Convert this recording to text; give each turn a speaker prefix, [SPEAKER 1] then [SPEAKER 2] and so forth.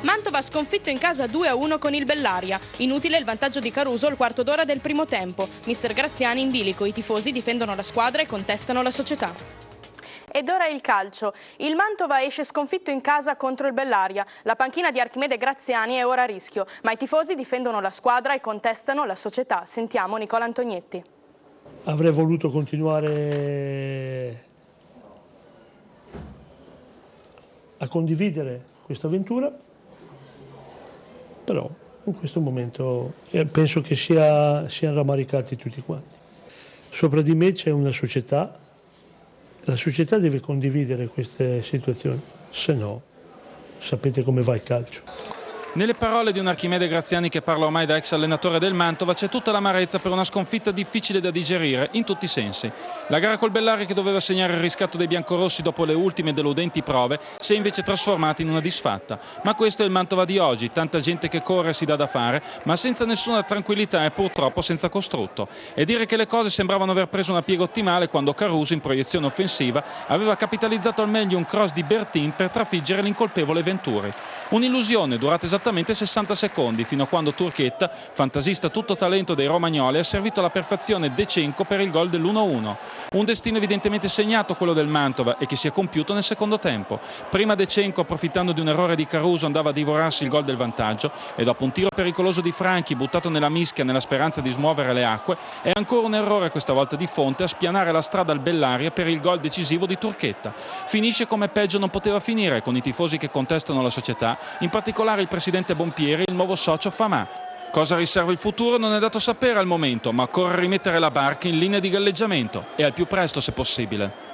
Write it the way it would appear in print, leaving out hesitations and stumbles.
[SPEAKER 1] Mantova sconfitto in casa 2-1 con il Bellaria. Inutile il vantaggio di Caruso al quarto d'ora del primo tempo. Mister Graziani in bilico, i tifosi difendono la squadra e contestano la società. Ed ora il calcio. Il Mantova esce sconfitto in casa contro il Bellaria. La panchina di Archimede Graziani è ora a rischio, ma i tifosi difendono la squadra e contestano la società. Sentiamo Nicola Antognetti.
[SPEAKER 2] Avrei voluto continuare a condividere questa avventura, però in questo momento penso che siano rammaricati tutti quanti. Sopra di me c'è una società. La società deve condividere queste situazioni, se no sapete come va il calcio.
[SPEAKER 3] Nelle parole di un Archimede Graziani che parla ormai da ex allenatore del Mantova c'è tutta l'amarezza per una sconfitta difficile da digerire in tutti i sensi. La gara col Bellaria, che doveva segnare il riscatto dei biancorossi dopo le ultime deludenti prove, si è invece trasformata in una disfatta. Ma questo è il Mantova di oggi, tanta gente che corre e si dà da fare, ma senza nessuna tranquillità e purtroppo senza costrutto. E dire che le cose sembravano aver preso una piega ottimale quando Caruso, in proiezione offensiva, aveva capitalizzato al meglio un cross di Bertin per trafiggere l'incolpevole Venturi. Un'illusione durata esattamente 60 secondi, fino a quando Turchetta, fantasista tutto talento dei romagnoli, ha servito alla perfezione De Cenco per il gol dell'1-1. Un destino evidentemente segnato, quello del Mantova, e che si è compiuto nel secondo tempo. Prima De Cenco, approfittando di un errore di Caruso, andava a divorarsi il gol del vantaggio, e dopo un tiro pericoloso di Franchi buttato nella mischia nella speranza di smuovere le acque, è ancora un errore, questa volta di Fonte, a spianare la strada al Bellaria per il gol decisivo di Turchetta. Finisce come peggio non poteva finire, con i tifosi che contestano la società, in particolare il presidente Bompieri e il nuovo socio Famà. Cosa riserva il futuro non è dato sapere al momento, ma occorre rimettere la barca in linea di galleggiamento e al più presto se possibile.